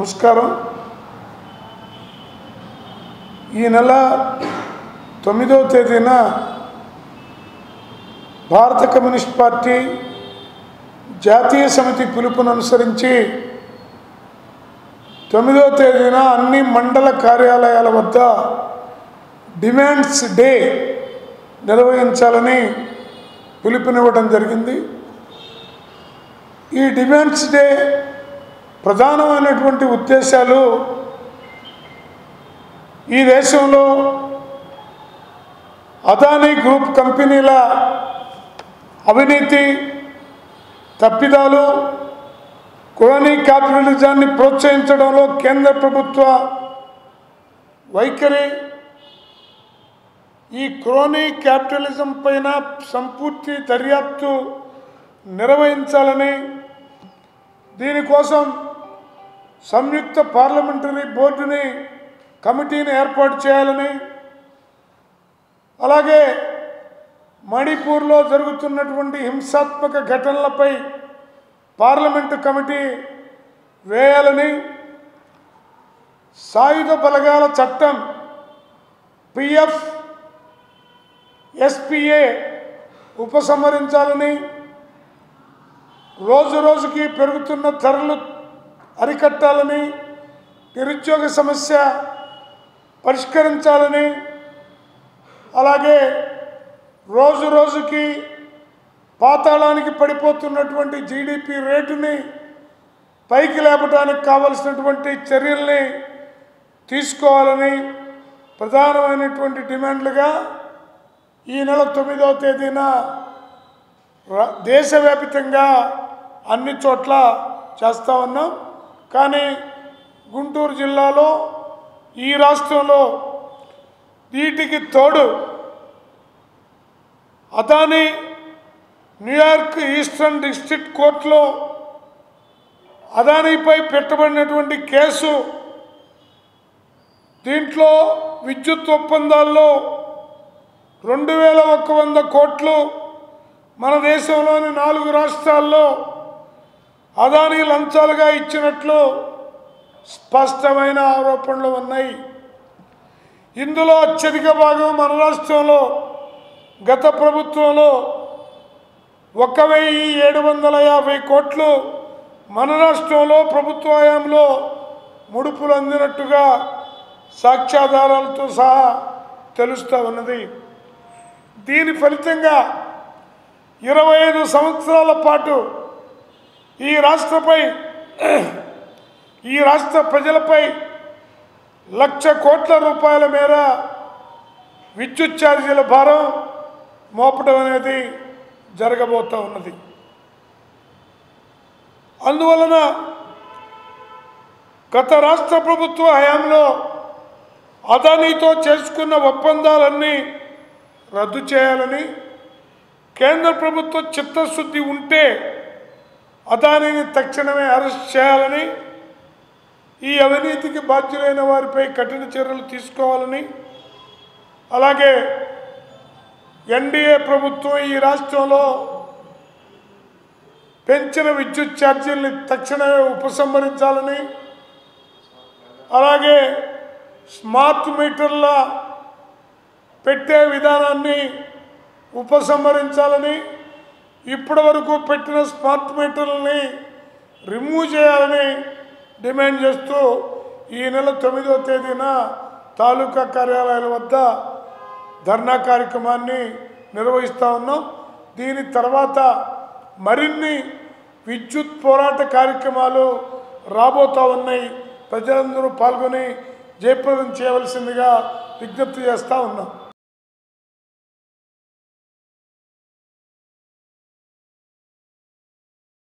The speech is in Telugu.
నమస్కారం. ఈ నెల 9వ తేదీన భారత కమ్యూనిస్ట్ పార్టీ జాతీయ సమితి పిలుపును అనుసరించి 9వ తేదీన అన్ని మండల కార్యాలయాల వద్ద డిమాండ్స్ డే నిర్వహించాలని పిలుపునివ్వడం జరిగింది. ఈ డిమాండ్స్ డే ప్రధానమైనటువంటి ఉద్దేశాలు ఈ దేశంలో అదానీ గ్రూప్ కంపెనీల అవినీతి, తప్పిదాలు, క్రోనీ క్యాపిటలిజాన్ని ప్రోత్సహించడంలో కేంద్ర ప్రభుత్వ వైఖరి, ఈ క్రోనీ క్యాపిటలిజం పైన సంపూర్తి దర్యాప్తు నిర్వహించాలని, దీనికోసం సంయుక్త పార్లమెంటరీ బోర్డుని కమిటీని ఏర్పాటు చేయాలని, అలాగే మణిపూర్లో జరుగుతున్నటువంటి హింసాత్మక ఘటనలపై పార్లమెంటు కమిటీ వేయాలని, సాయుధ బలగాల చట్టం పిఎఫ్ ఎస్పిఏ ఉపసంహరించాలని, రోజు రోజుకి పెరుగుతున్న ధరలు అరికట్టాలని, నిరుద్యోగ సమస్య పరిష్కరించాలని, అలాగే రోజు రోజుకి పాతాళానికి పడిపోతున్నటువంటి జీడిపి రేటుని పైకి లేపడానికి కావలసినటువంటి చర్యల్ని తీసుకోవాలని ప్రధానమైనటువంటి డిమాండ్లుగా ఈ నెల 9వ తేదీన దేశవ్యాప్తంగా అన్ని చోట్ల చేస్తూ ఉన్నాం. కానీ గుంటూరు జిల్లాలో, ఈ రాష్ట్రంలో వీటికి తోడు అదానీ న్యూయార్క్ ఈస్టర్న్ డిస్ట్రిక్ట్ కోర్టులో అదానీపై పెట్టబడినటువంటి కేసు, దీంట్లో విద్యుత్ ఒప్పందాల్లో 2100 కోట్లు మన దేశంలోని 4 రాష్ట్రాల్లో అదానీ లంచాలుగా ఇచ్చినట్లు స్పష్టమైన ఆరోపణలు ఉన్నాయి. ఇందులో అత్యధిక భాగం మన రాష్ట్రంలో గత ప్రభుత్వంలో 1750 కోట్లు మన రాష్ట్రంలో ప్రభుత్వ హయాంలో ముడుపులు అందినట్టుగా సాక్ష్యాధారాలతో సహా తెలుస్తూ ఉన్నది. దీని ఫలితంగా 25 సంవత్సరాల పాటు ఈ రాష్ట్ర ప్రజలపై 1,00,000 కోట్ల రూపాయల మేర విద్యుత్ ఛార్జీల భారం మోపడం అనేది జరగబోతూ ఉన్నది. అందువలన గత రాష్ట్ర ప్రభుత్వ హయాంలో అదానీతో చేసుకున్న ఒప్పందాలన్నీ రద్దు చేయాలని, కేంద్ర ప్రభుత్వ చిత్తశుద్ధి ఉంటే అదానీని తక్షణమే అరెస్ట్ చేయాలని, ఈ అవినీతికి బాధ్యులైన వారిపై కఠిన చర్యలు తీసుకోవాలని, అలాగే ఎన్డీఏ ప్రభుత్వం ఈ రాష్ట్రంలో పెంచిన విద్యుత్ ఛార్జీల్ని తక్షణమే ఉపసంహరించాలని, అలాగే స్మార్ట్ మీటర్ల పెట్టే విధానాన్ని ఉపసంహరించాలని, ఇప్పటి వరకు పెట్టిన స్మార్ట్ మీటర్లని రిమూవ్ చేయాలని డిమాండ్ చేస్తూ ఈ నెల 9వ తేదీన తాలూకా కార్యాలయాల వద్ద ధర్నా కార్యక్రమాన్ని నిర్వహిస్తూ ఉన్నాం. దీని తర్వాత మరిన్ని విద్యుత్ పోరాట కార్యక్రమాలు రాబోతూ ఉన్నాయి. ప్రజలందరూ పాల్గొని జయప్రదం చేయవలసిందిగా విజ్ఞప్తి చేస్తూ ఉన్నాం.